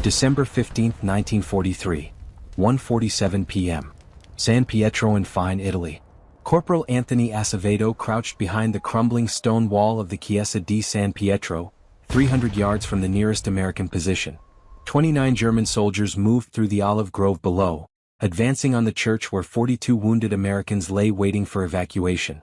December 15, 1943, 1:47 p.m. San Pietro in Fine, Italy. Corporal Anthony Acevedo crouched behind the crumbling stone wall of the Chiesa di San Pietro, 300 yards from the nearest American position. 29 German soldiers moved through the olive grove below, advancing on the church where 42 wounded Americans lay waiting for evacuation.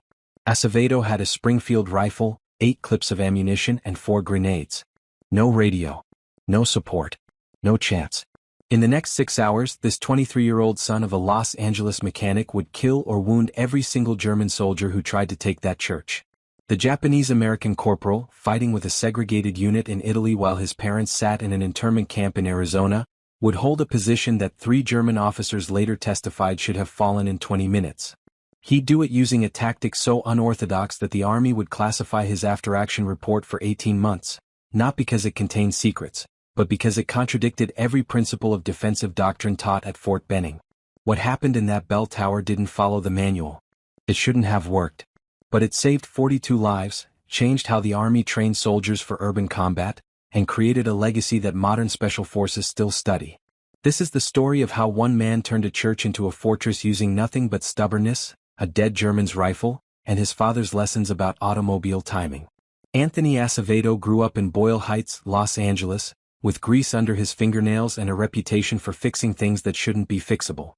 Acevedo had a Springfield rifle, 8 clips of ammunition and 4 grenades. No radio. No support. No chance. In the next 6 hours, this 23-year-old son of a Los Angeles mechanic would kill or wound every single German soldier who tried to take that church. The Japanese-American corporal, fighting with a segregated unit in Italy while his parents sat in an internment camp in Arizona, would hold a position that 3 German officers later testified should have fallen in 20 minutes. He'd do it using a tactic so unorthodox that the Army would classify his after-action report for 18 months, not because it contained secrets, but because it contradicted every principle of defensive doctrine taught at Fort Benning. What happened in that bell tower didn't follow the manual. It shouldn't have worked. But it saved 42 lives, changed how the Army trained soldiers for urban combat, and created a legacy that modern special forces still study. This is the story of how one man turned a church into a fortress using nothing but stubbornness, a dead German's rifle, and his father's lessons about automobile timing. Anthony Acevedo grew up in Boyle Heights, Los Angeles, with grease under his fingernails and a reputation for fixing things that shouldn't be fixable.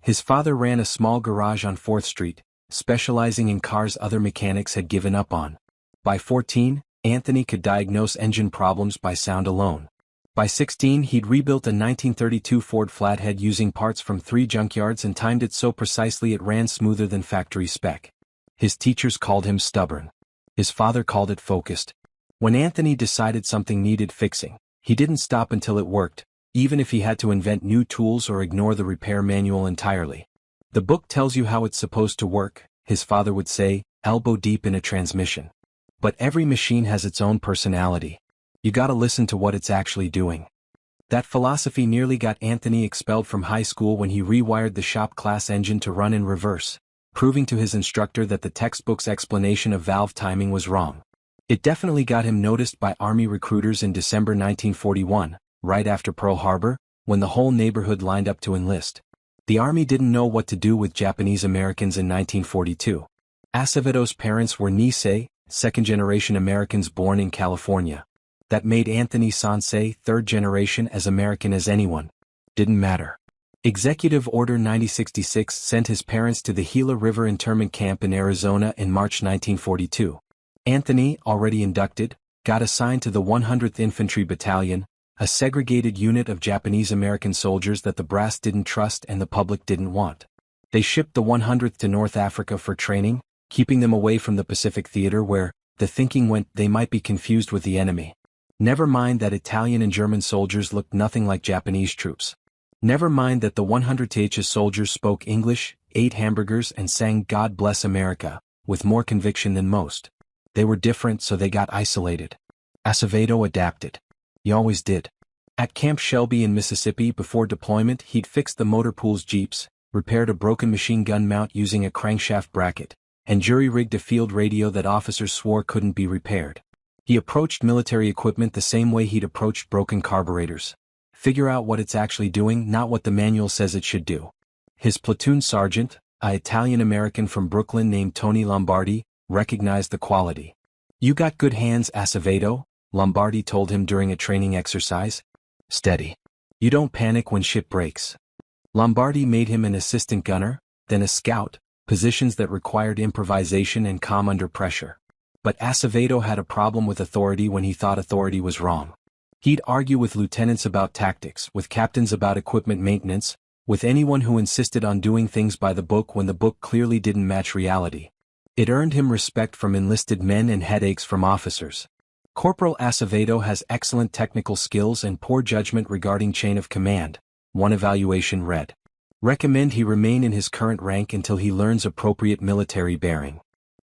His father ran a small garage on 4th Street, specializing in cars other mechanics had given up on. By 14, Anthony could diagnose engine problems by sound alone. By 16, he'd rebuilt a 1932 Ford Flathead using parts from 3 junkyards and timed it so precisely it ran smoother than factory spec. His teachers called him stubborn. His father called it focused. When Anthony decided something needed fixing, he didn't stop until it worked, even if he had to invent new tools or ignore the repair manual entirely. The book tells you how it's supposed to work, his father would say, elbow deep in a transmission. But every machine has its own personality. You gotta listen to what it's actually doing. That philosophy nearly got Anthony expelled from high school when he rewired the shop class engine to run in reverse, proving to his instructor that the textbook's explanation of valve timing was wrong. It definitely got him noticed by Army recruiters in December 1941, right after Pearl Harbor, when the whole neighborhood lined up to enlist. The Army didn't know what to do with Japanese Americans in 1942. Acevedo's parents were Nisei, second-generation Americans born in California. That made Anthony Sansei third-generation as American as anyone. Didn't matter. Executive Order 9066 sent his parents to the Gila River internment camp in Arizona in March 1942. Anthony, already inducted, got assigned to the 100th Infantry Battalion, a segregated unit of Japanese-American soldiers that the brass didn't trust and the public didn't want. They shipped the 100th to North Africa for training, keeping them away from the Pacific Theater where, the thinking went, they might be confused with the enemy. Never mind that Italian and German soldiers looked nothing like Japanese troops. Never mind that the 100th soldiers spoke English, ate hamburgers and sang God Bless America, with more conviction than most. They were different, so they got isolated. Acevedo adapted. He always did. At Camp Shelby in Mississippi before deployment, he'd fixed the motor pool's jeeps, repaired a broken machine gun mount using a crankshaft bracket, and jury-rigged a field radio that officers swore couldn't be repaired. He approached military equipment the same way he'd approached broken carburetors. Figure out what it's actually doing, not what the manual says it should do. His platoon sergeant, an Italian-American from Brooklyn named Tony Lombardi, recognized the quality. "You got good hands, Acevedo," Lombardi told him during a training exercise. "Steady. You don't panic when shit breaks." Lombardi made him an assistant gunner, then a scout, positions that required improvisation and calm under pressure. But Acevedo had a problem with authority when he thought authority was wrong. He'd argue with lieutenants about tactics, with captains about equipment maintenance, with anyone who insisted on doing things by the book when the book clearly didn't match reality. It earned him respect from enlisted men and headaches from officers. Corporal Acevedo has excellent technical skills and poor judgment regarding chain of command, one evaluation read. Recommend he remain in his current rank until he learns appropriate military bearing.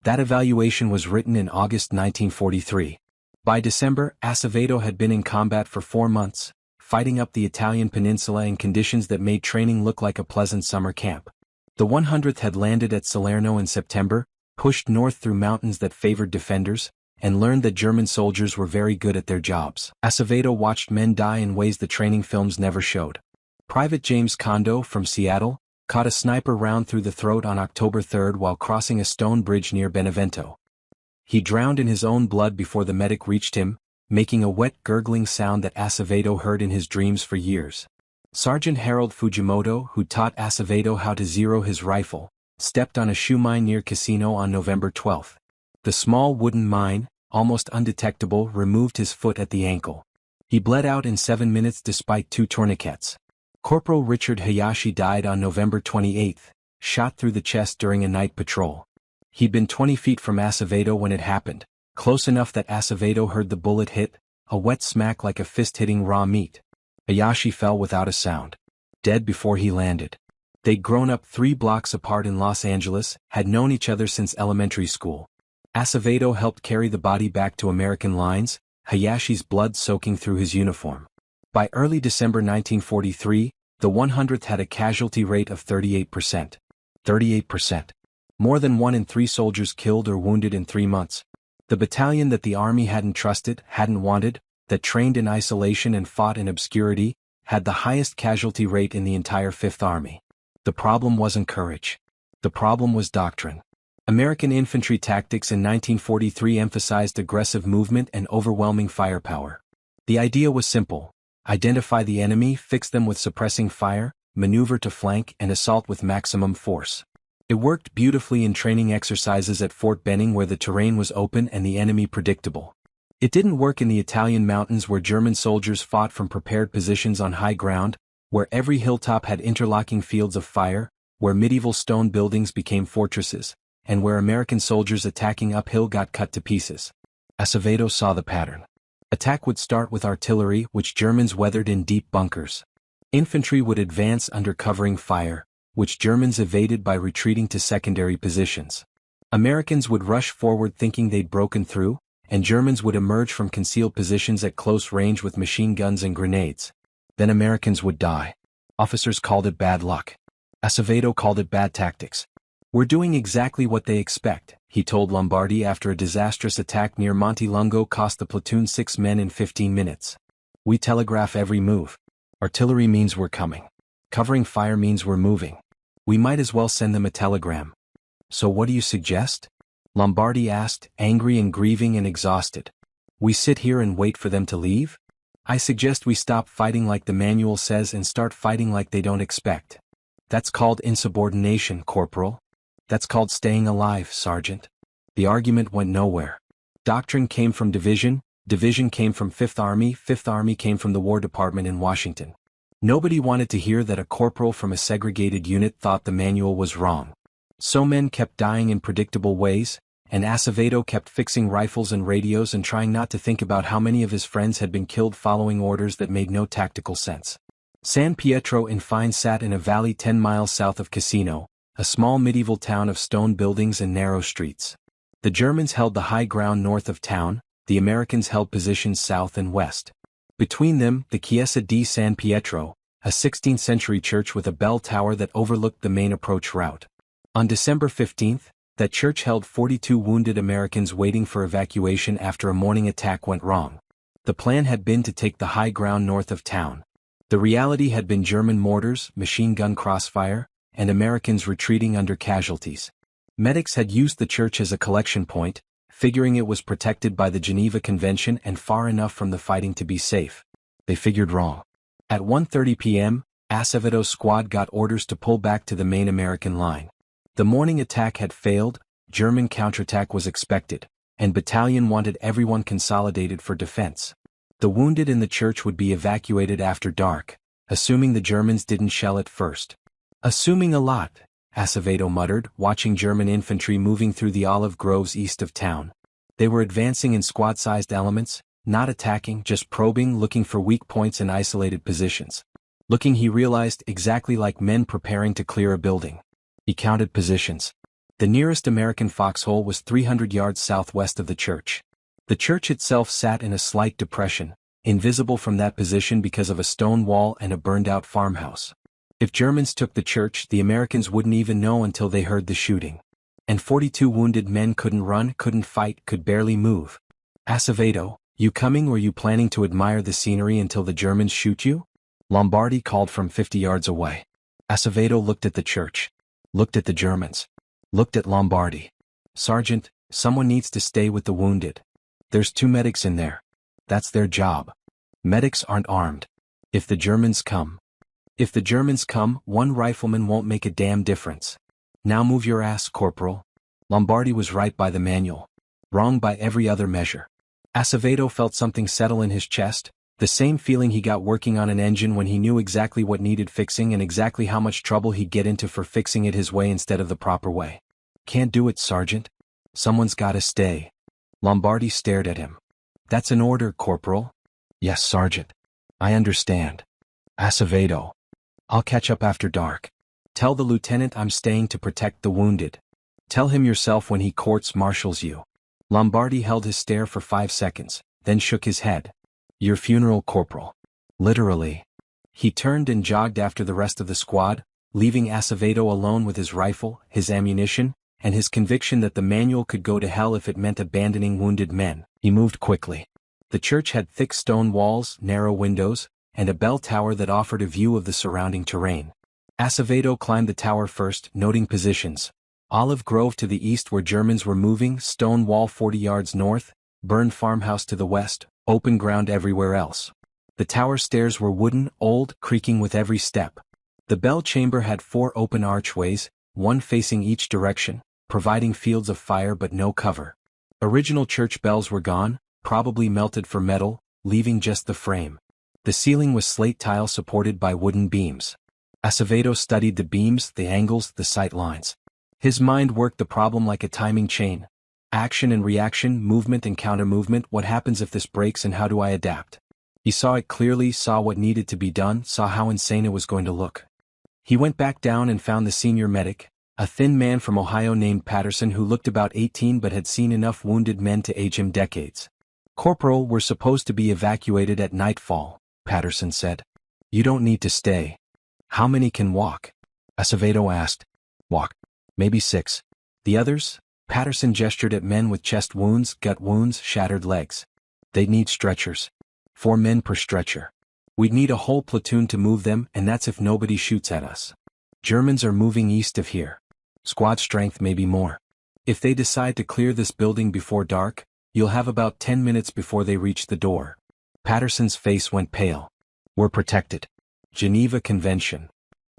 That evaluation was written in August 1943. By December, Acevedo had been in combat for 4 months, fighting up the Italian peninsula in conditions that made training look like a pleasant summer camp. The 100th had landed at Salerno in September, pushed north through mountains that favored defenders, and learned that German soldiers were very good at their jobs. Acevedo watched men die in ways the training films never showed. Private James Kondo from Seattle caught a sniper round through the throat on October 3 while crossing a stone bridge near Benevento. He drowned in his own blood before the medic reached him, making a wet gurgling sound that Acevedo heard in his dreams for years. Sergeant Harold Fujimoto, who taught Acevedo how to zero his rifle, stepped on a shoe mine near Casino on November 12. The small wooden mine, almost undetectable, removed his foot at the ankle. He bled out in 7 minutes despite 2 tourniquets. Corporal Richard Hayashi died on November 28, shot through the chest during a night patrol. He'd been 20 feet from Acevedo when it happened, close enough that Acevedo heard the bullet hit, a wet smack like a fist hitting raw meat. Hayashi fell without a sound, dead before he landed. They'd grown up 3 blocks apart in Los Angeles, had known each other since elementary school. Acevedo helped carry the body back to American lines, Hayashi's blood soaking through his uniform. By early December 1943, the 100th had a casualty rate of 38%. 38%. More than 1 in 3 soldiers killed or wounded in 3 months. The battalion that the Army hadn't trusted, hadn't wanted, that trained in isolation and fought in obscurity, had the highest casualty rate in the entire Fifth Army. The problem wasn't courage. The problem was doctrine. American infantry tactics in 1943 emphasized aggressive movement and overwhelming firepower. The idea was simple: identify the enemy, fix them with suppressing fire, maneuver to flank, and assault with maximum force. It worked beautifully in training exercises at Fort Benning where the terrain was open and the enemy predictable. It didn't work in the Italian mountains where German soldiers fought from prepared positions on high ground, where every hilltop had interlocking fields of fire, where medieval stone buildings became fortresses, and where American soldiers attacking uphill got cut to pieces. Acevedo saw the pattern. Attack would start with artillery, which Germans weathered in deep bunkers. Infantry would advance under covering fire, which Germans evaded by retreating to secondary positions. Americans would rush forward thinking they'd broken through, and Germans would emerge from concealed positions at close range with machine guns and grenades. Then Americans would die. Officers called it bad luck. Acevedo called it bad tactics. "We're doing exactly what they expect," he told Lombardi after a disastrous attack near Monte Lungo cost the platoon 6 men in 15 minutes. "We telegraph every move. Artillery means we're coming. Covering fire means we're moving. We might as well send them a telegram." "So what do you suggest?" Lombardi asked, angry and grieving and exhausted. "We sit here and wait for them to leave? I suggest we stop fighting like the manual says and start fighting like they don't expect. That's called insubordination, Corporal. That's called staying alive, Sergeant." The argument went nowhere. Doctrine came from division, division came from Fifth Army, Fifth Army came from the War Department in Washington. Nobody wanted to hear that a corporal from a segregated unit thought the manual was wrong. So men kept dying in predictable ways, and Acevedo kept fixing rifles and radios and trying not to think about how many of his friends had been killed following orders that made no tactical sense. San Pietro in Fine sat in a valley 10 miles south of Casino, a small medieval town of stone buildings and narrow streets. The Germans held the high ground north of town, the Americans held positions south and west. Between them, the Chiesa di San Pietro, a 16th-century church with a bell tower that overlooked the main approach route. On December 15, that church held 42 wounded Americans waiting for evacuation after a morning attack went wrong. The plan had been to take the high ground north of town. The reality had been German mortars, machine gun crossfire, and Americans retreating under casualties. Medics had used the church as a collection point, figuring it was protected by the Geneva Convention and far enough from the fighting to be safe. They figured wrong. At 1:30 p.m., Acevedo's squad got orders to pull back to the main American line. The morning attack had failed, German counterattack was expected, and battalion wanted everyone consolidated for defense. The wounded in the church would be evacuated after dark, assuming the Germans didn't shell it first. "Assuming a lot," Acevedo muttered, watching German infantry moving through the olive groves east of town. They were advancing in squad-sized elements, not attacking, just probing, looking for weak points in isolated positions. Looking, he realized, exactly like men preparing to clear a building. He counted positions. The nearest American foxhole was 300 yards southwest of the church. The church itself sat in a slight depression, invisible from that position because of a stone wall and a burned-out farmhouse. If Germans took the church, the Americans wouldn't even know until they heard the shooting. And 42 wounded men couldn't run, couldn't fight, could barely move. Acevedo, you coming or you planning to admire the scenery until the Germans shoot you? Lombardi called from 50 yards away. Acevedo looked at the church. Looked at the Germans. Looked at Lombardi. Sergeant, someone needs to stay with the wounded. There's 2 medics in there. That's their job. Medics aren't armed. If the Germans come, 1 rifleman won't make a damn difference. Now move your ass, Corporal. Lombardi was right by the manual. Wrong by every other measure. Acevedo felt something settle in his chest, the same feeling he got working on an engine when he knew exactly what needed fixing and exactly how much trouble he'd get into for fixing it his way instead of the proper way. Can't do it, Sergeant. Someone's gotta stay. Lombardi stared at him. That's an order, Corporal. Yes, Sergeant. I understand. Acevedo. I'll catch up after dark. Tell the lieutenant I'm staying to protect the wounded. Tell him yourself when he courts-martials you. Lombardi held his stare for 5 seconds, then shook his head. Your funeral, Corporal. Literally. He turned and jogged after the rest of the squad, leaving Acevedo alone with his rifle, his ammunition, and his conviction that the manual could go to hell if it meant abandoning wounded men. He moved quickly. The church had thick stone walls, narrow windows, and a bell tower that offered a view of the surrounding terrain. Acevedo climbed the tower first, noting positions. Olive Grove to the east where Germans were moving, stone wall 40 yards north, burned farmhouse to the west, open ground everywhere else. The tower stairs were wooden, old, creaking with every step. The bell chamber had 4 open archways, 1 facing each direction, providing fields of fire but no cover. Original church bells were gone, probably melted for metal, leaving just the frame. The ceiling was slate tile supported by wooden beams. Acevedo studied the beams, the angles, the sight lines. His mind worked the problem like a timing chain. Action and reaction, movement and counter-movement, what happens if this breaks and how do I adapt? He saw it clearly, saw what needed to be done, saw how insane it was going to look. He went back down and found the senior medic, a thin man from Ohio named Patterson who looked about 18 but had seen enough wounded men to age him decades. Corporal, we're supposed to be evacuated at nightfall, Patterson said. You don't need to stay. How many can walk? Acevedo asked. Walk. Maybe 6. The others? Patterson gestured at men with chest wounds, gut wounds, shattered legs. They'd need stretchers. 4 men per stretcher. We'd need a whole platoon to move them, and that's if nobody shoots at us. Germans are moving east of here. Squad strength may be more. If they decide to clear this building before dark, you'll have about 10 minutes before they reach the door. Patterson's face went pale. We're protected. Geneva Convention.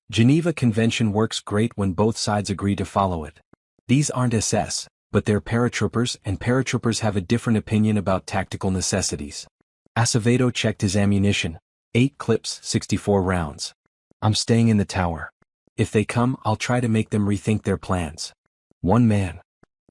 Geneva Convention works great when both sides agree to follow it. These aren't SS, but they're paratroopers, and paratroopers have a different opinion about tactical necessities. Acevedo checked his ammunition. 8 clips, 64 rounds. I'm staying in the tower. If they come, I'll try to make them rethink their plans. 1 man.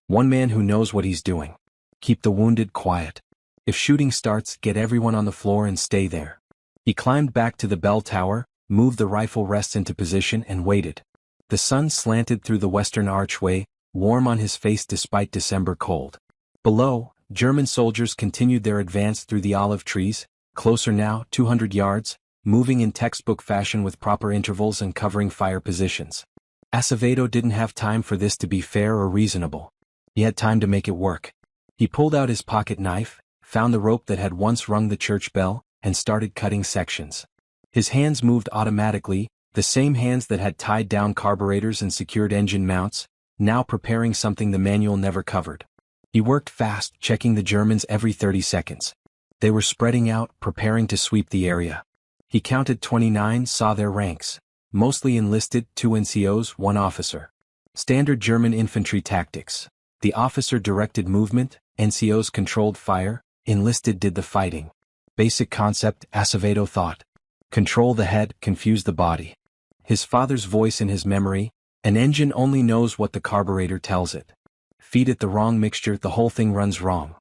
1 man who knows what he's doing. Keep the wounded quiet. If shooting starts, get everyone on the floor and stay there. He climbed back to the bell tower, moved the rifle rests into position and waited. The sun slanted through the western archway, warm on his face despite December cold. Below, German soldiers continued their advance through the olive trees, closer now, 200 yards, moving in textbook fashion with proper intervals and covering fire positions. Acevedo didn't have time for this to be fair or reasonable. He had time to make it work. He pulled out his pocket knife, found the rope that had once rung the church bell, and started cutting sections. His hands moved automatically, the same hands that had tied down carburetors and secured engine mounts, now preparing something the manual never covered. He worked fast, checking the Germans every 30 seconds. They were spreading out, preparing to sweep the area. He counted 29, saw their ranks. Mostly enlisted, 2 NCOs, 1 officer. Standard German infantry tactics. The officer directed movement, NCOs controlled fire, enlisted did the fighting. Basic concept, Acevedo thought. Control the head, confuse the body. His father's voice in his memory, an engine only knows what the carburetor tells it. Feed it the wrong mixture, the whole thing runs wrong.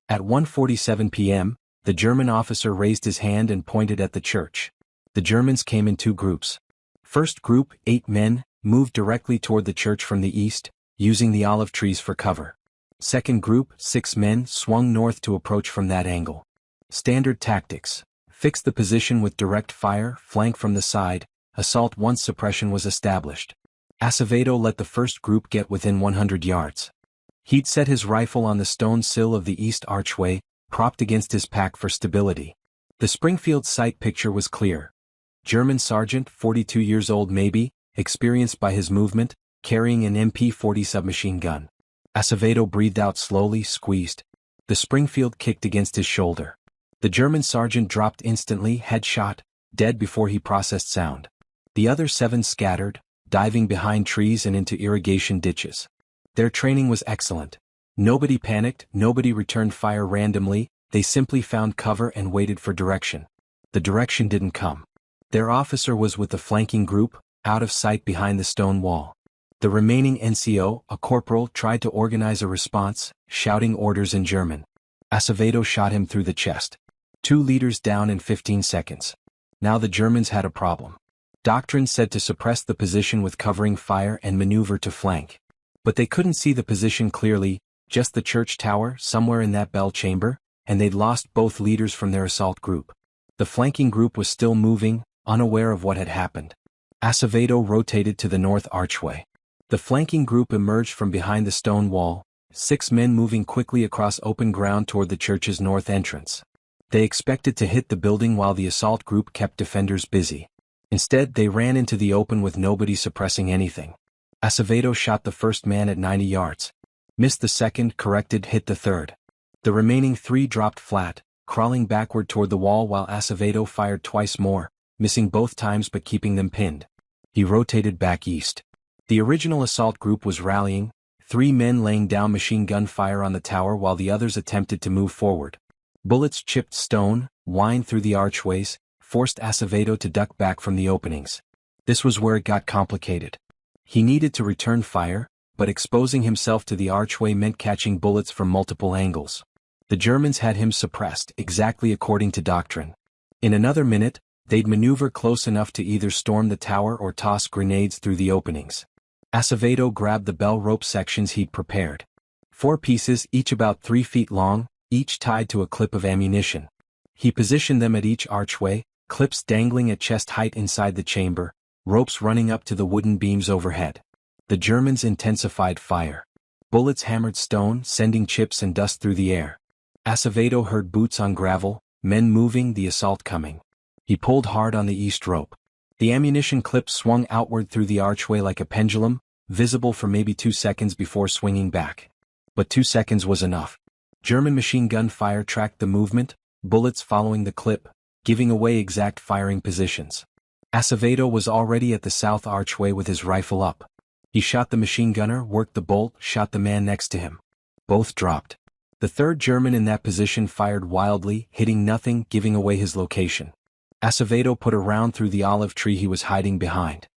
At 1:47 p.m., the German officer raised his hand and pointed at the church. The Germans came in 2 groups. First group, 8 men, moved directly toward the church from the east, using the olive trees for cover. Second group, 6 men, swung north to approach from that angle. Standard tactics. Fix the position with direct fire, flank from the side, assault once suppression was established. Acevedo let the first group get within 100 yards. He'd set his rifle on the stone sill of the east archway, propped against his pack for stability. The Springfield sight picture was clear. German sergeant, 42 years old maybe, experienced by his movement, carrying an MP-40 submachine gun. Acevedo breathed out slowly, squeezed. The Springfield kicked against his shoulder. The German sergeant dropped instantly, headshot, dead before he processed sound. The other 7 scattered, diving behind trees and into irrigation ditches. Their training was excellent. Nobody panicked, nobody returned fire randomly, they simply found cover and waited for direction. The direction didn't come. Their officer was with the flanking group, out of sight behind the stone wall. The remaining NCO, a corporal, tried to organize a response, shouting orders in German. Acevedo shot him through the chest. 2 leaders down in 15 seconds. Now the Germans had a problem. Doctrine said to suppress the position with covering fire and maneuver to flank. But they couldn't see the position clearly, just the church tower somewhere in that bell chamber, and they'd lost both leaders from their assault group. The flanking group was still moving, unaware of what had happened. Acevedo rotated to the north archway. The flanking group emerged from behind the stone wall, 6 men moving quickly across open ground toward the church's north entrance. They expected to hit the building while the assault group kept defenders busy. Instead, they ran into the open with nobody suppressing anything. Acevedo shot the first man at 90 yards. Missed the second, corrected, hit the third. The remaining 3 dropped flat, crawling backward toward the wall while Acevedo fired twice more, missing both times but keeping them pinned. He rotated back east. The original assault group was rallying, 3 men laying down machine gun fire on the tower while the others attempted to move forward. Bullets chipped stone, whined through the archways, forced Acevedo to duck back from the openings. This was where it got complicated. He needed to return fire, but exposing himself to the archway meant catching bullets from multiple angles. The Germans had him suppressed, exactly according to doctrine. In another minute, they'd maneuver close enough to either storm the tower or toss grenades through the openings. Acevedo grabbed the bell rope sections he'd prepared. 4 pieces, each about 3 feet long, each tied to a clip of ammunition. He positioned them at each archway, clips dangling at chest height inside the chamber, ropes running up to the wooden beams overhead. The Germans intensified fire. Bullets hammered stone, sending chips and dust through the air. Acevedo heard boots on gravel, men moving, the assault coming. He pulled hard on the east rope. The ammunition clip swung outward through the archway like a pendulum, visible for maybe 2 seconds before swinging back. But 2 seconds was enough. German machine gun fire tracked the movement, bullets following the clip, giving away exact firing positions. Acevedo was already at the south archway with his rifle up. He shot the machine gunner, worked the bolt, shot the man next to him. Both dropped. The 3rd German in that position fired wildly, hitting nothing, giving away his location. Acevedo put a round through the olive tree he was hiding behind.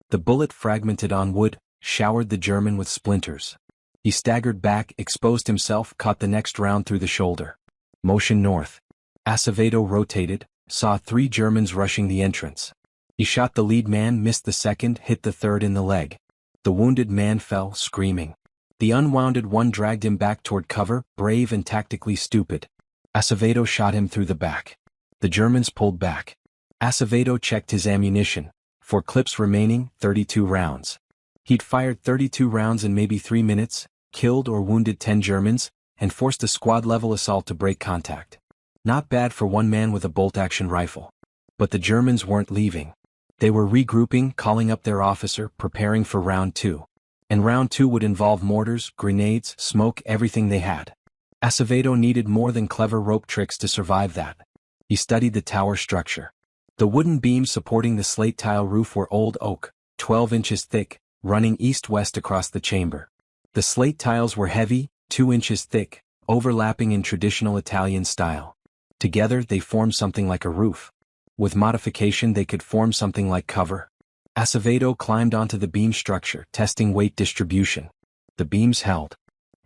The bullet fragmented on wood, showered the German with splinters. He staggered back, exposed himself, caught the next round through the shoulder. Motion north. Acevedo rotated, saw 3 Germans rushing the entrance. He shot the lead man, missed the second, hit the third in the leg. The wounded man fell, screaming. The unwounded one dragged him back toward cover, brave and tactically stupid. Acevedo shot him through the back. The Germans pulled back. Acevedo checked his ammunition. 4 clips remaining, 32 rounds. He'd fired 32 rounds in maybe 3 minutes, killed or wounded 10 Germans, and forced a squad-level assault to break contact. Not bad for one man with a bolt-action rifle. But the Germans weren't leaving. They were regrouping, calling up their officer, preparing for round 2. And round 2 would involve mortars, grenades, smoke, everything they had. Acevedo needed more than clever rope tricks to survive that. He studied the tower structure. The wooden beams supporting the slate tile roof were old oak, 12 inches thick, running east-west across the chamber. The slate tiles were heavy, 2 inches thick, overlapping in traditional Italian style. Together they formed something like a roof. With modification they could form something like cover. Acevedo climbed onto the beam structure, testing weight distribution. The beams held.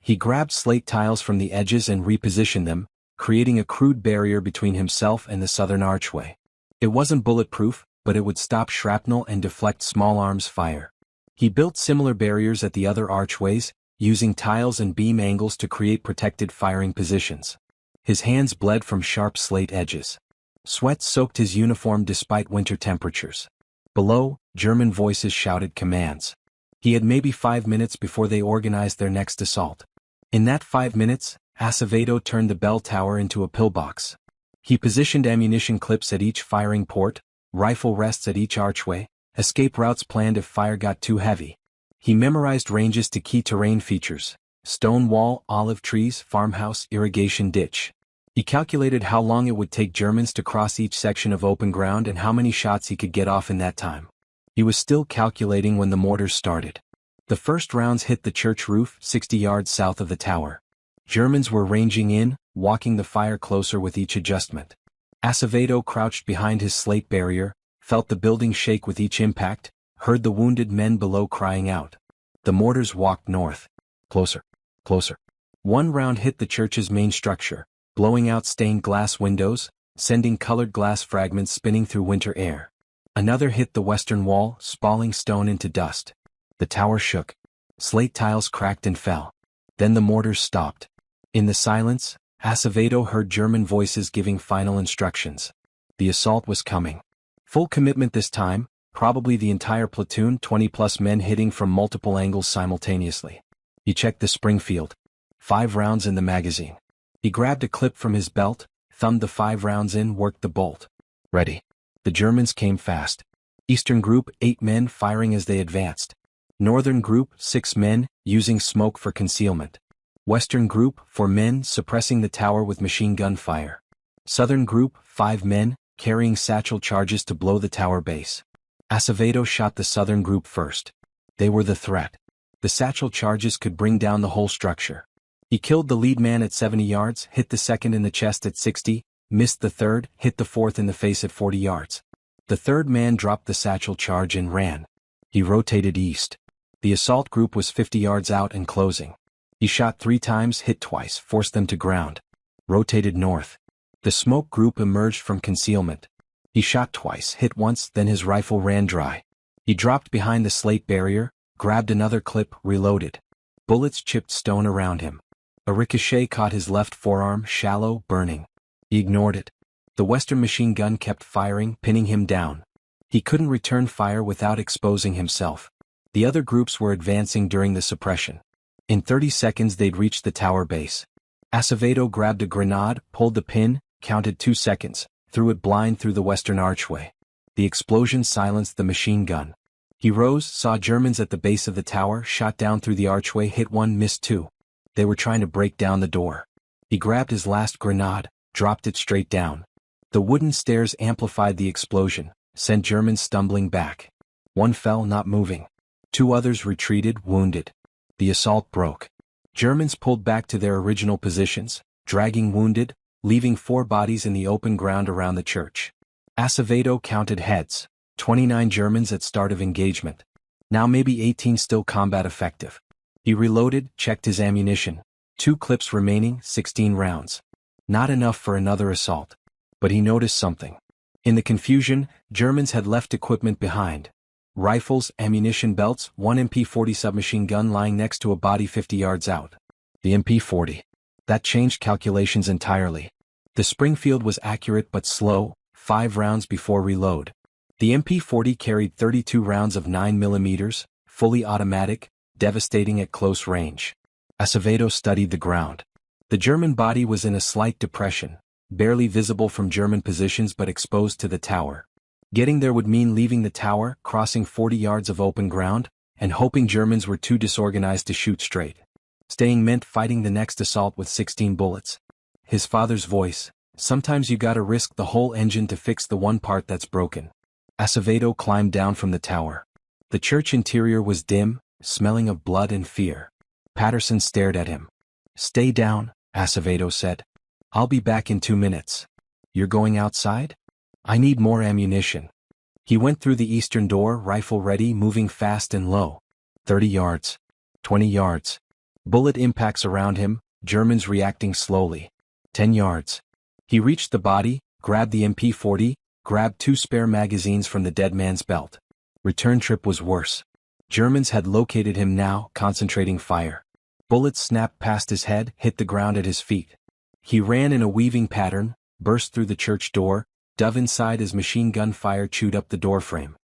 He grabbed slate tiles from the edges and repositioned them, creating a crude barrier between himself and the southern archway. It wasn't bulletproof, but it would stop shrapnel and deflect small arms fire. He built similar barriers at the other archways, using tiles and beam angles to create protected firing positions. His hands bled from sharp slate edges. Sweat soaked his uniform despite winter temperatures. Below, German voices shouted commands. He had maybe 5 minutes before they organized their next assault. In that 5 minutes, Acevedo turned the bell tower into a pillbox. He positioned ammunition clips at each firing port, rifle rests at each archway, escape routes planned if fire got too heavy. He memorized ranges to key terrain features: stone wall, olive trees, farmhouse, irrigation ditch. He calculated how long it would take Germans to cross each section of open ground and how many shots he could get off in that time. He was still calculating when the mortars started. The first rounds hit the church roof, 60 yards south of the tower. Germans were ranging in, walking the fire closer with each adjustment. Acevedo crouched behind his slate barrier, felt the building shake with each impact, heard the wounded men below crying out. The mortars walked north. Closer. Closer. One round hit the church's main structure, blowing out stained glass windows, sending colored glass fragments spinning through winter air. Another hit the western wall, spalling stone into dust. The tower shook. Slate tiles cracked and fell. Then the mortars stopped. In the silence, Acevedo heard German voices giving final instructions. The assault was coming. Full commitment this time, probably the entire platoon, 20-plus men hitting from multiple angles simultaneously. He checked the Springfield. 5 rounds in the magazine. He grabbed a clip from his belt, thumbed the 5 rounds in, worked the bolt. Ready. The Germans came fast. Eastern group, 8 men firing as they advanced. Northern group, 6 men, using smoke for concealment. Western group, 4 men, suppressing the tower with machine gun fire. Southern group, 5 men, carrying satchel charges to blow the tower base. Acevedo shot the southern group first. They were the threat. The satchel charges could bring down the whole structure. He killed the lead man at 70 yards, hit the second in the chest at 60, missed the third, hit the fourth in the face at 40 yards. The third man dropped the satchel charge and ran. He rotated east. The assault group was 50 yards out and closing. He shot 3 times, hit twice, forced them to ground. Rotated north. The smoke group emerged from concealment. He shot twice, hit once, then his rifle ran dry. He dropped behind the slate barrier, grabbed another clip, reloaded. Bullets chipped stone around him. A ricochet caught his left forearm, shallow, burning. He ignored it. The Western machine gun kept firing, pinning him down. He couldn't return fire without exposing himself. The other groups were advancing during the suppression. In 30 seconds they'd reached the tower base. Acevedo grabbed a grenade, pulled the pin, counted 2 seconds, threw it blind through the western archway. The explosion silenced the machine gun. He rose, saw Germans at the base of the tower, shot down through the archway, hit 1, missed 2. They were trying to break down the door. He grabbed his last grenade, dropped it straight down. The wooden stairs amplified the explosion, sent Germans stumbling back. 1 fell, not moving. 2 others retreated, wounded. The assault broke. Germans pulled back to their original positions, dragging wounded, leaving 4 bodies in the open ground around the church. Acevedo counted heads. 29 Germans at start of engagement. Now maybe 18 still combat effective. He reloaded, checked his ammunition. 2 clips remaining, 16 rounds. Not enough for another assault. But he noticed something. In the confusion, Germans had left equipment behind. Rifles, ammunition belts, 1 MP-40 submachine gun lying next to a body 50 yards out. The MP-40. That changed calculations entirely. The Springfield was accurate but slow, 5 rounds before reload. The MP-40 carried 32 rounds of 9mm, fully automatic, devastating at close range. Acevedo studied the ground. The German body was in a slight depression, barely visible from German positions but exposed to the tower. Getting there would mean leaving the tower, crossing 40 yards of open ground, and hoping Germans were too disorganized to shoot straight. Staying meant fighting the next assault with 16 bullets. His father's voice: sometimes you gotta risk the whole engine to fix the one part that's broken. Acevedo climbed down from the tower. The church interior was dim, smelling of blood and fear. Patterson stared at him. "Stay down," Acevedo said. "I'll be back in 2 minutes. You're going outside? I need more ammunition." He went through the eastern door, rifle ready, moving fast and low. 30 yards. 20 yards. Bullet impacts around him, Germans reacting slowly. 10 yards. He reached the body, grabbed the MP-40, grabbed 2 spare magazines from the dead man's belt. Return trip was worse. Germans had located him now, concentrating fire. Bullets snapped past his head, hit the ground at his feet. He ran in a weaving pattern, burst through the church door, dove inside as machine gun fire chewed up the doorframe.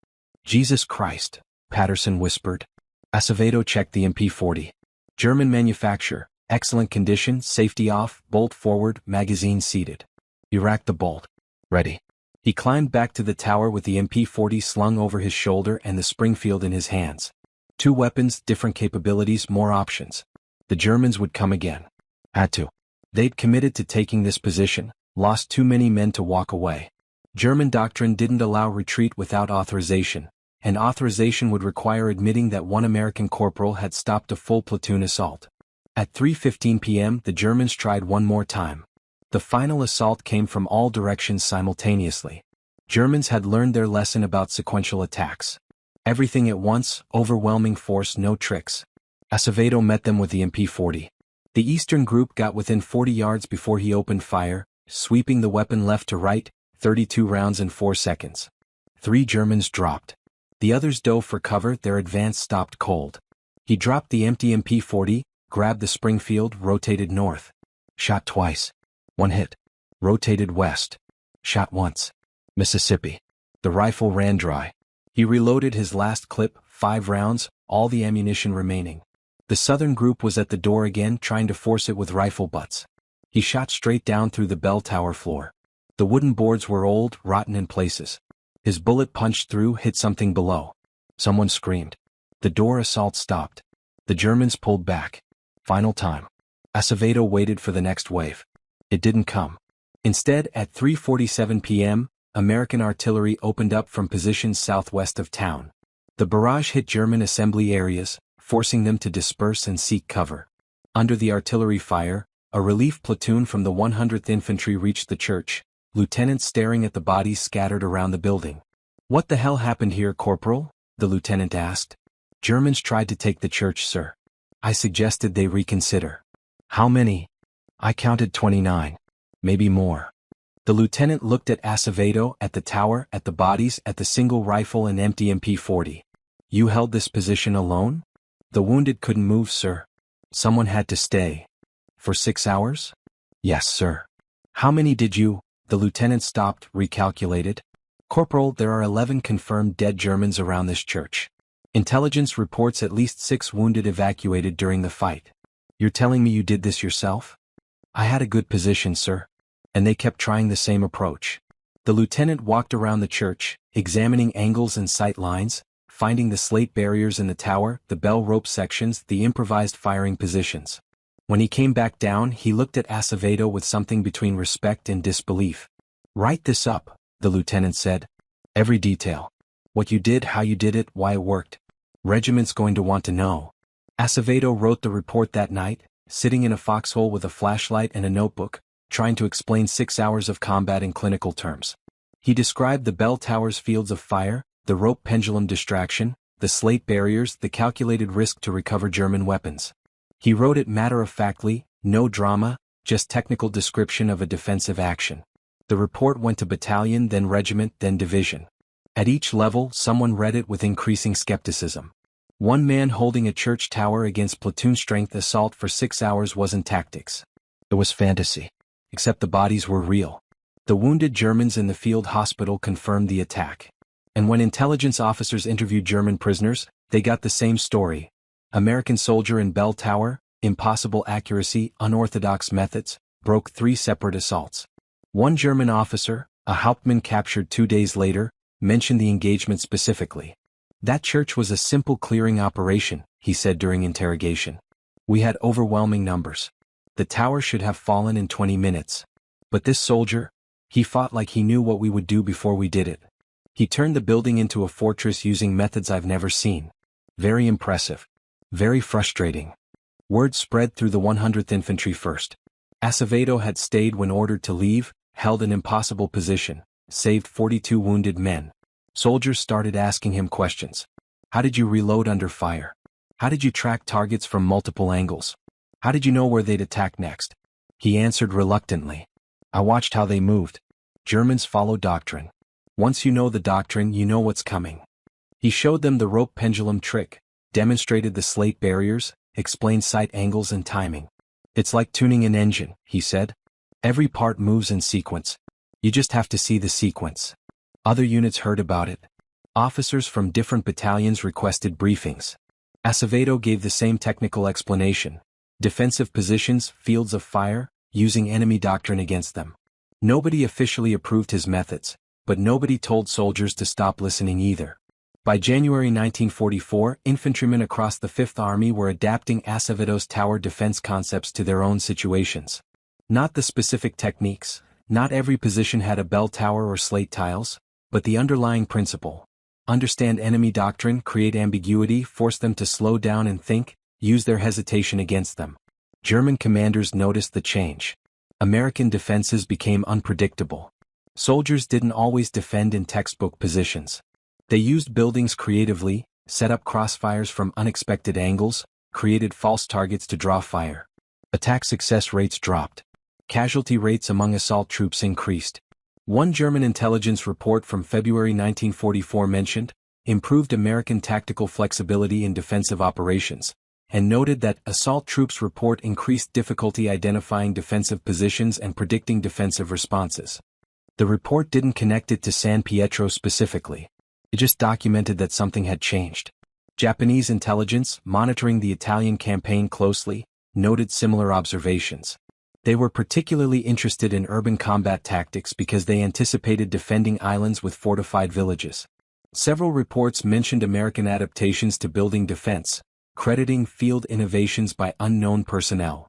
"Jesus Christ," Patterson whispered. Acevedo checked the MP-40. German manufacture, Excellent condition, safety off, bolt forward, magazine seated. He racked the bolt. Ready. He climbed back to the tower with the MP40 slung over his shoulder and the Springfield in his hands. 2 weapons, different capabilities, more options. The Germans would come again. Had to. They'd committed to taking this position, lost too many men to walk away. German doctrine didn't allow retreat without authorization, and authorization would require admitting that one American corporal had stopped a full platoon assault. At 3:15 p.m. the Germans tried one more time. The final assault came from all directions simultaneously. Germans had learned their lesson about sequential attacks. Everything at once, overwhelming force, no tricks. Acevedo met them with the MP40. The eastern group got within 40 yards before he opened fire, sweeping the weapon left to right, 32 rounds in 4 seconds. 3 Germans dropped. The others dove for cover, their advance stopped cold. He dropped the empty MP40, grabbed the Springfield, rotated north. Shot twice. 1 hit. Rotated west. Shot once. Mississippi. The rifle ran dry. He reloaded his last clip, 5 rounds, all the ammunition remaining. The southern group was at the door again, trying to force it with rifle butts. He shot straight down through the bell tower floor. The wooden boards were old, rotten in places. His bullet punched through, hit something below. Someone screamed. The door assault stopped. The Germans pulled back. Final time. Acevedo waited for the next wave. It didn't come. Instead, at 3:47 p.m., American artillery opened up from positions southwest of town. The barrage hit German assembly areas, forcing them to disperse and seek cover. Under the artillery fire, a relief platoon from the 100th Infantry reached the church, lieutenants staring at the bodies scattered around the building. "What the hell happened here, Corporal?" the lieutenant asked. "Germans tried to take the church, sir. I suggested they reconsider." "How many?" "I counted 29. Maybe more." The lieutenant looked at Acevedo, at the tower, at the bodies, at the single rifle and empty MP40. "You held this position alone?" "The wounded couldn't move, sir. Someone had to stay." "For 6 hours?" "Yes, sir." "How many did you—" The lieutenant stopped, recalculated. "Corporal, there are 11 confirmed dead Germans around this church. Intelligence reports at least 6 wounded evacuated during the fight. You're telling me you did this yourself?" "I had a good position, sir. And they kept trying the same approach." The lieutenant walked around the church, examining angles and sight lines, finding the slate barriers in the tower, the bell rope sections, the improvised firing positions. When he came back down, he looked at Acevedo with something between respect and disbelief. "Write this up," the lieutenant said. "Every detail. What you did, how you did it, why it worked. Regiment's going to want to know." Acevedo wrote the report that night, sitting in a foxhole with a flashlight and a notebook, trying to explain 6 hours of combat in clinical terms. He described the bell tower's fields of fire, the rope pendulum distraction, the slate barriers, the calculated risk to recover German weapons. He wrote it matter-of-factly, no drama, just technical description of a defensive action. The report went to battalion, then regiment, then division. At each level, someone read it with increasing skepticism. One man holding a church tower against platoon-strength assault for 6 hours wasn't tactics. It was fantasy. Except the bodies were real. The wounded Germans in the field hospital confirmed the attack. And when intelligence officers interviewed German prisoners, they got the same story. American soldier in bell tower, impossible accuracy, unorthodox methods, broke 3 separate assaults. One German officer, a Hauptmann captured 2 days later, mentioned the engagement specifically. "That church was a simple clearing operation," he said during interrogation. "We had overwhelming numbers. The tower should have fallen in 20 minutes. But this soldier, he fought like he knew what we would do before we did it. He turned the building into a fortress using methods I've never seen. Very impressive. Very frustrating." Word spread through the 100th Infantry first. Acevedo had stayed when ordered to leave, held an impossible position, saved 42 wounded men. Soldiers started asking him questions. "How did you reload under fire? How did you track targets from multiple angles? How did you know where they'd attack next?" He answered reluctantly. "I watched how they moved. Germans follow doctrine. Once you know the doctrine, you know what's coming." He showed them the rope pendulum trick, demonstrated the slate barriers, explained sight angles and timing. "It's like tuning an engine," he said. "Every part moves in sequence. You just have to see the sequence." Other units heard about it. Officers from different battalions requested briefings. Acevedo gave the same technical explanation. defensive positions, fields of fire, using enemy doctrine against them. Nobody officially approved his methods, but nobody told soldiers to stop listening either. By January 1944, infantrymen across the Fifth Army were adapting Aceveto's tower defense concepts to their own situations. Not the specific techniques, not every position had a bell tower or slate tiles, but the underlying principle. Understand enemy doctrine, create ambiguity, force them to slow down and think, use their hesitation against them. German commanders noticed the change. American defenses became unpredictable. Soldiers didn't always defend in textbook positions. They used buildings creatively, set up crossfires from unexpected angles, created false targets to draw fire. Attack success rates dropped. Casualty rates among assault troops increased. One German intelligence report from February 1944 mentioned improved American tactical flexibility in defensive operations, and noted that assault troops report increased difficulty identifying defensive positions and predicting defensive responses. The report didn't connect it to San Pietro specifically. It just documented that something had changed. Japanese intelligence, monitoring the Italian campaign closely, noted similar observations. They were particularly interested in urban combat tactics because they anticipated defending islands with fortified villages. Several reports mentioned American adaptations to building defense, crediting field innovations by unknown personnel.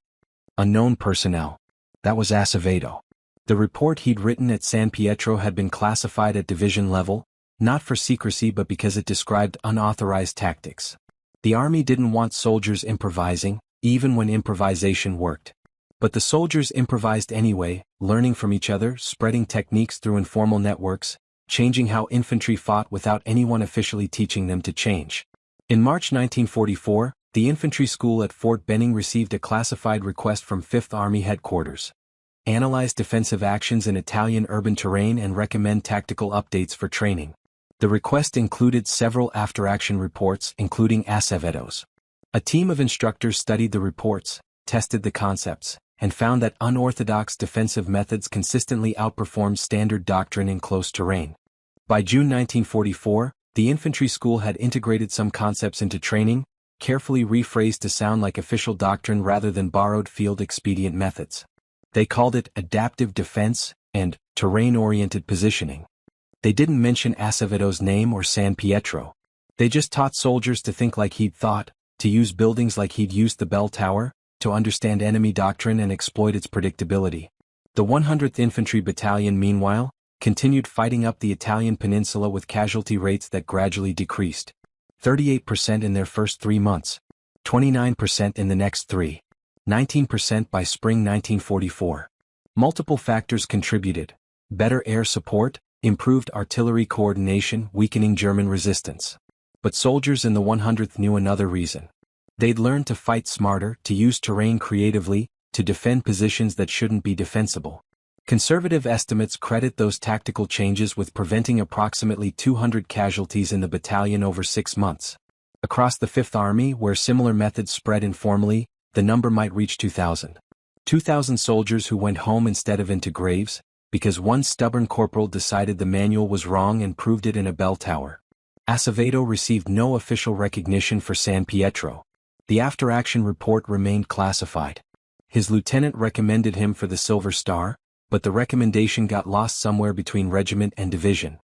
Unknown personnel. That was Acevedo. The report he'd written at San Pietro had been classified at division level, not for secrecy but because it described unauthorized tactics. The army didn't want soldiers improvising, even when improvisation worked. But the soldiers improvised anyway, learning from each other, spreading techniques through informal networks, changing how infantry fought without anyone officially teaching them to change. In March 1944, the infantry school at Fort Benning received a classified request from Fifth Army headquarters. Analyze defensive actions in Italian urban terrain and recommend tactical updates for training. The request included several after-action reports, including Aceveto's. A team of instructors studied the reports, tested the concepts, and found that unorthodox defensive methods consistently outperformed standard doctrine in close terrain. By June 1944, the infantry school had integrated some concepts into training, carefully rephrased to sound like official doctrine rather than borrowed field-expedient methods. They called it adaptive defense and terrain-oriented positioning. They didn't mention Aceveto's name or San Pietro. They just taught soldiers to think like he'd thought, to use buildings like he'd used the bell tower, to understand enemy doctrine and exploit its predictability. The 100th Infantry Battalion, meanwhile, continued fighting up the Italian peninsula with casualty rates that gradually decreased. 38% in their first 3 months. 29% in the next 3. 19% by spring 1944. Multiple factors contributed. Better air support, improved artillery coordination, weakening German resistance. But soldiers in the 100th knew another reason. They'd learned to fight smarter, to use terrain creatively, to defend positions that shouldn't be defensible. Conservative estimates credit those tactical changes with preventing approximately 200 casualties in the battalion over 6 months. Across the Fifth Army, where similar methods spread informally, the number might reach 2,000. 2,000 soldiers who went home instead of into graves, because one stubborn corporal decided the manual was wrong and proved it in a bell tower. Acevedo received no official recognition for San Pietro. The after-action report remained classified. His lieutenant recommended him for the Silver Star, but the recommendation got lost somewhere between regiment and division.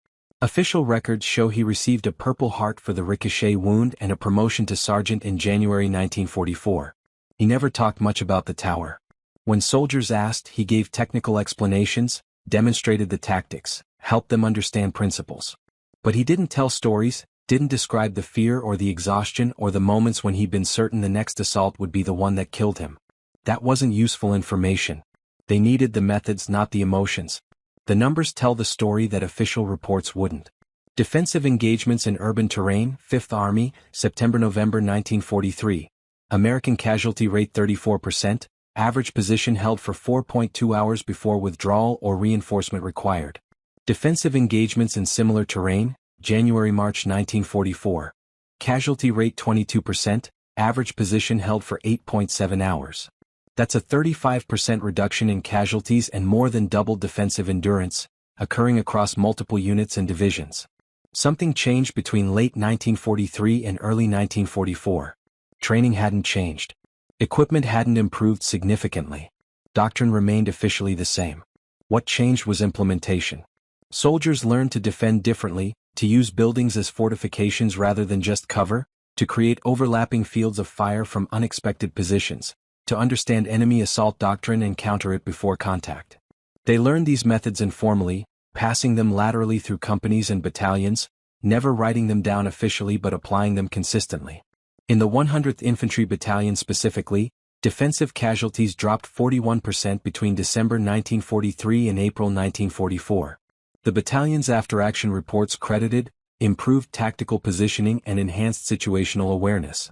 Official records show he received a Purple Heart for the ricochet wound and a promotion to sergeant in January 1944. He never talked much about the tower. When soldiers asked, he gave technical explanations, demonstrated the tactics, helped them understand principles. But he didn't tell stories, didn't describe the fear or the exhaustion or the moments when he'd been certain the next assault would be the one that killed him. That wasn't useful information. They needed the methods, not the emotions. The numbers tell the story that official reports wouldn't. Defensive engagements in urban terrain, 5th Army, September-November 1943. American casualty rate 34%, average position held for 4.2 hours before withdrawal or reinforcement required. Defensive engagements in similar terrain, January-March 1944. Casualty rate 22%, average position held for 8.7 hours. That's a 35% reduction in casualties and more than double defensive endurance, occurring across multiple units and divisions. Something changed between late 1943 and early 1944. Training hadn't changed. Equipment hadn't improved significantly. Doctrine remained officially the same. What changed was implementation. Soldiers learned to defend differently, to use buildings as fortifications rather than just cover, to create overlapping fields of fire from unexpected positions, to understand enemy assault doctrine and counter it before contact. They learned these methods informally, passing them laterally through companies and battalions, never writing them down officially but applying them consistently. In the 100th Infantry Battalion specifically, defensive casualties dropped 41% between December 1943 and April 1944. The battalion's after-action reports credited improved tactical positioning and enhanced situational awareness.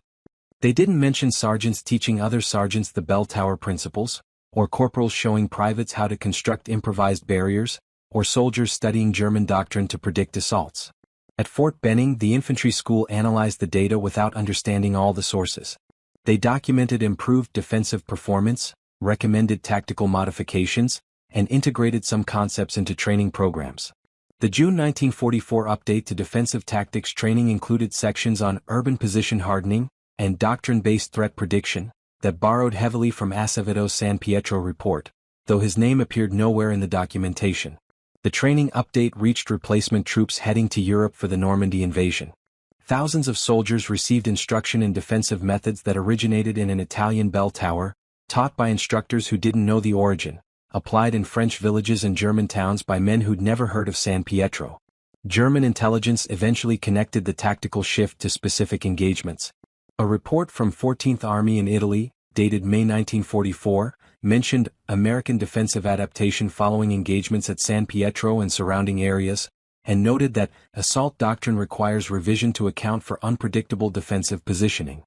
They didn't mention sergeants teaching other sergeants the bell tower principles, or corporals showing privates how to construct improvised barriers, or soldiers studying German doctrine to predict assaults. At Fort Benning, the infantry school analyzed the data without understanding all the sources. They documented improved defensive performance, recommended tactical modifications, and integrated some concepts into training programs. The June 1944 update to defensive tactics training included sections on urban position hardening and doctrine-based threat prediction that borrowed heavily from Aceveto's San Pietro report, though his name appeared nowhere in the documentation. The training update reached replacement troops heading to Europe for the Normandy invasion. Thousands of soldiers received instruction in defensive methods that originated in an Italian bell tower, taught by instructors who didn't know the origin, applied in French villages and German towns by men who'd never heard of San Pietro. German intelligence eventually connected the tactical shift to specific engagements. A report from 14th Army in Italy, dated May 1944, mentioned American defensive adaptation following engagements at San Pietro and surrounding areas, and noted that assault doctrine requires revision to account for unpredictable defensive positioning.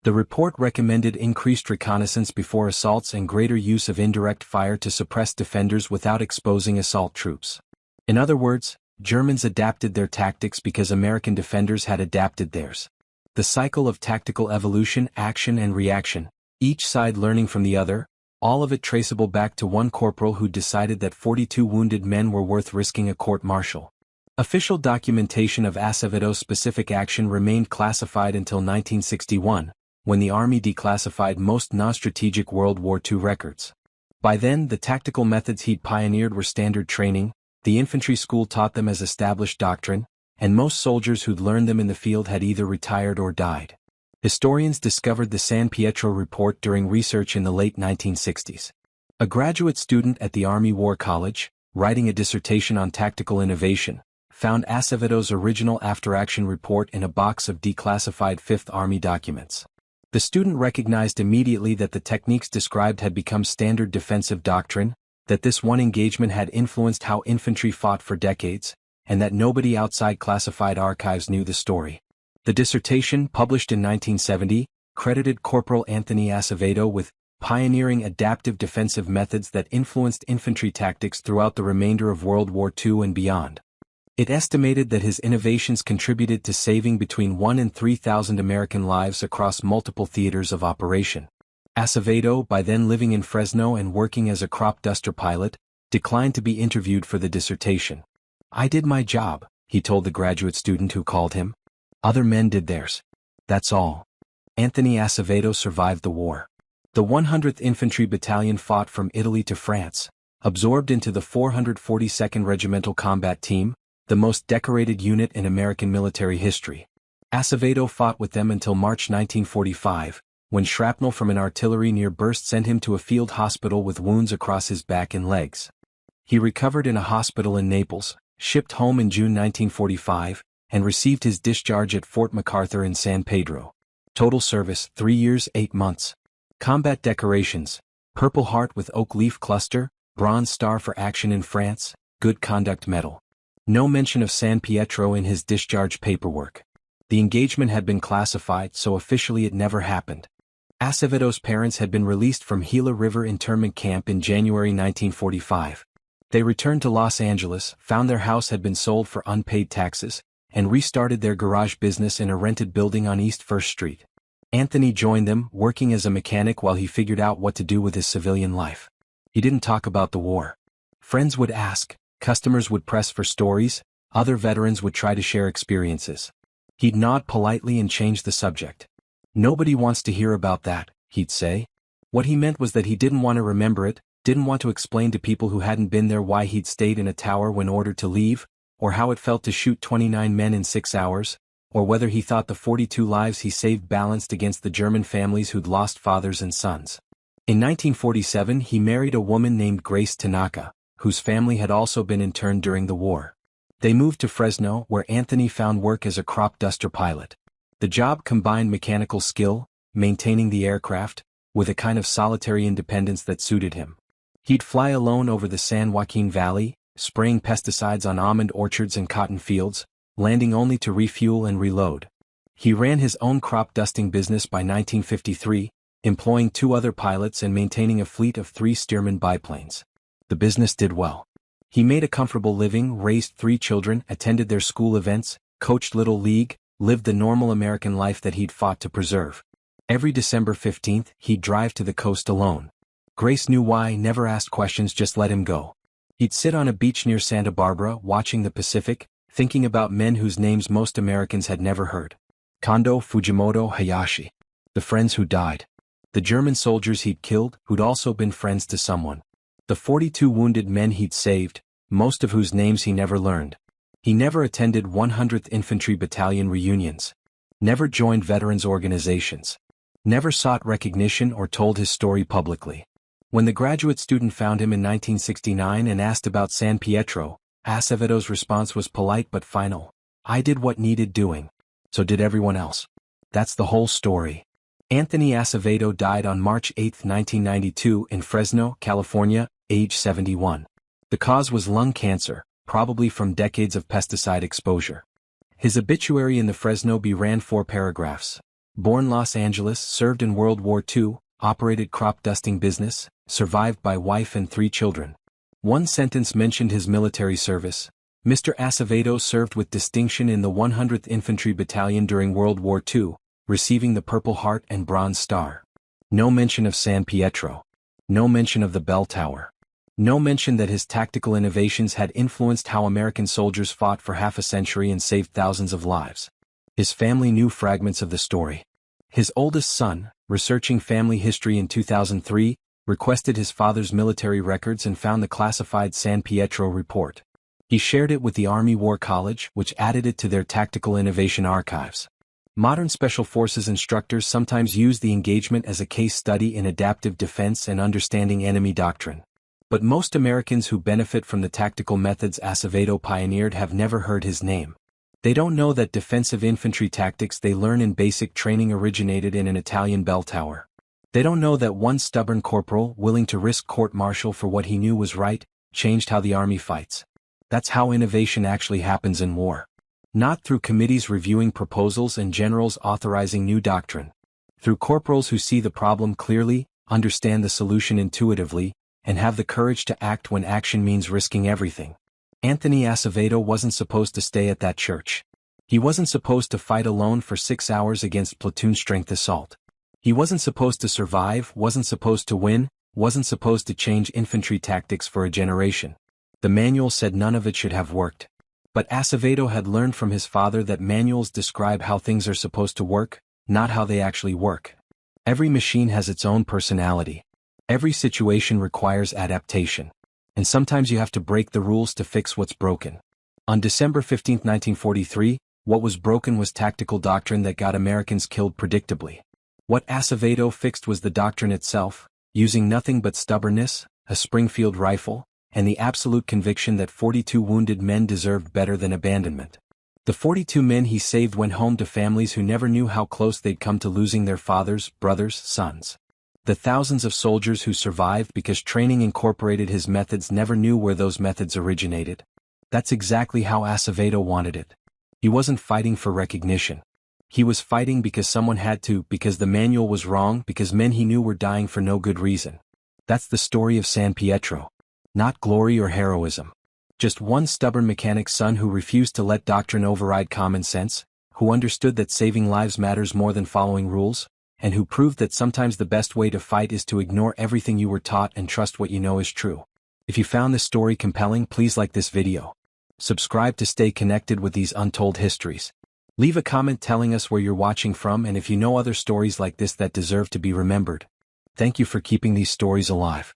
The report recommended increased reconnaissance before assaults and greater use of indirect fire to suppress defenders without exposing assault troops. In other words, Germans adapted their tactics because American defenders had adapted theirs. The cycle of tactical evolution, action and reaction, each side learning from the other, all of it traceable back to one corporal who decided that 42 wounded men were worth risking a court-martial. Official documentation of Aceveto's specific action remained classified until 1961, when the Army declassified most non-strategic World War II records. By then, the tactical methods he'd pioneered were standard training, the infantry school taught them as established doctrine, and most soldiers who'd learned them in the field had either retired or died. Historians discovered the San Pietro report during research in the late 1960s. A graduate student at the Army War College, writing a dissertation on tactical innovation, found Aceveto's original after-action report in a box of declassified Fifth Army documents. The student recognized immediately that the techniques described had become standard defensive doctrine, that this one engagement had influenced how infantry fought for decades, and that nobody outside classified archives knew the story. The dissertation, published in 1970, credited Corporal Anthony Acevedo with pioneering adaptive defensive methods that influenced infantry tactics throughout the remainder of World War II and beyond. It estimated that his innovations contributed to saving between 1,000 and 3,000 American lives across multiple theaters of operation. Acevedo, by then living in Fresno and working as a crop duster pilot, declined to be interviewed for the dissertation. "I did my job," he told the graduate student who called him. "Other men did theirs. That's all." Anthony Acevedo survived the war. The 100th Infantry Battalion fought from Italy to France, absorbed into the 442nd Regimental Combat Team, the most decorated unit in American military history. Acevedo fought with them until March 1945, when shrapnel from an artillery near burst sent him to a field hospital with wounds across his back and legs. He recovered in a hospital in Naples, shipped home in June 1945, and received his discharge at Fort MacArthur in San Pedro. Total service, 3 years, 8 months. Combat decorations: Purple Heart with Oak Leaf Cluster, Bronze Star for Action in France, Good Conduct Medal. No mention of San Pietro in his discharge paperwork. The engagement had been classified, so officially it never happened. Aceveto's parents had been released from Gila River internment camp in January 1945. They returned to Los Angeles, found their house had been sold for unpaid taxes, and restarted their garage business in a rented building on East First Street. Anthony joined them, working as a mechanic while he figured out what to do with his civilian life. He didn't talk about the war. Friends would ask, customers would press for stories, other veterans would try to share experiences. He'd nod politely and change the subject. "Nobody wants to hear about that," he'd say. What he meant was that he didn't want to remember it, didn't want to explain to people who hadn't been there why he'd stayed in a tower when ordered to leave, or how it felt to shoot 29 men in 6 hours, or whether he thought the 42 lives he saved balanced against the German families who'd lost fathers and sons. In 1947 he married a woman named Grace Tanaka, whose family had also been interned during the war. They moved to Fresno, where Anthony found work as a crop duster pilot. The job combined mechanical skill, maintaining the aircraft, with a kind of solitary independence that suited him. He'd fly alone over the San Joaquin Valley, spraying pesticides on almond orchards and cotton fields, landing only to refuel and reload. He ran his own crop dusting business by 1953, employing 2 other pilots and maintaining a fleet of 3 Stearman biplanes. The business did well. He made a comfortable living, raised 3 children, attended their school events, coached Little League, lived the normal American life that he'd fought to preserve. Every December 15th, he'd drive to the coast alone. Grace knew why, never asked questions, just let him go. He'd sit on a beach near Santa Barbara, watching the Pacific, thinking about men whose names most Americans had never heard. Kondo, Fujimoto, Hayashi. The friends who died. The German soldiers he'd killed, who'd also been friends to someone. The 42 wounded men he'd saved, most of whose names he never learned. He never attended 100th Infantry Battalion reunions. Never joined veterans organizations. Never sought recognition or told his story publicly. When the graduate student found him in 1969 and asked about San Pietro, Aceveto's response was polite but final. I did what needed doing. So did everyone else. That's the whole story. Anthony Acevedo died on March 8, 1992 in Fresno, California, age 71. The cause was lung cancer, probably from decades of pesticide exposure. His obituary in the Fresno Bee ran 4 paragraphs. Born Los Angeles, served in World War II, operated crop dusting business, survived by wife and 3 children. One sentence mentioned his military service. Mr. Acevedo served with distinction in the 100th Infantry Battalion during World War II, receiving the Purple Heart and Bronze Star. No mention of San Pietro. No mention of the bell tower. No mention that his tactical innovations had influenced how American soldiers fought for half a century and saved thousands of lives. His family knew fragments of the story. His oldest son, researching family history in 2003, requested his father's military records and found the classified San Pietro report. He shared it with the Army War College, which added it to their tactical innovation archives. Modern Special Forces instructors sometimes use the engagement as a case study in adaptive defense and understanding enemy doctrine. But most Americans who benefit from the tactical methods Acevedo pioneered have never heard his name. They don't know that defensive infantry tactics they learn in basic training originated in an Italian bell tower. They don't know that one stubborn corporal, willing to risk court-martial for what he knew was right, changed how the army fights. That's how innovation actually happens in war. Not through committees reviewing proposals and generals authorizing new doctrine. Through corporals who see the problem clearly, understand the solution intuitively, and have the courage to act when action means risking everything. Anthony Acevedo wasn't supposed to stay at that church. He wasn't supposed to fight alone for 6 hours against platoon-strength assault. He wasn't supposed to survive, wasn't supposed to win, wasn't supposed to change infantry tactics for a generation. The manual said none of it should have worked. But Acevedo had learned from his father that manuals describe how things are supposed to work, not how they actually work. Every machine has its own personality. Every situation requires adaptation. And sometimes you have to break the rules to fix what's broken. On December 15, 1943, what was broken was tactical doctrine that got Americans killed predictably. What Acevedo fixed was the doctrine itself, using nothing but stubbornness, a Springfield rifle, and the absolute conviction that 42 wounded men deserved better than abandonment. The 42 men he saved went home to families who never knew how close they'd come to losing their fathers, brothers, sons. The thousands of soldiers who survived because training incorporated his methods never knew where those methods originated. That's exactly how Acevedo wanted it. He wasn't fighting for recognition. He was fighting because someone had to, because the manual was wrong, because men he knew were dying for no good reason. That's the story of San Pietro. Not glory or heroism. Just one stubborn mechanic's son who refused to let doctrine override common sense, who understood that saving lives matters more than following rules, and who proved that sometimes the best way to fight is to ignore everything you were taught and trust what you know is true. If you found this story compelling, please like this video. Subscribe to stay connected with these untold histories. Leave a comment telling us where you're watching from and if you know other stories like this that deserve to be remembered. Thank you for keeping these stories alive.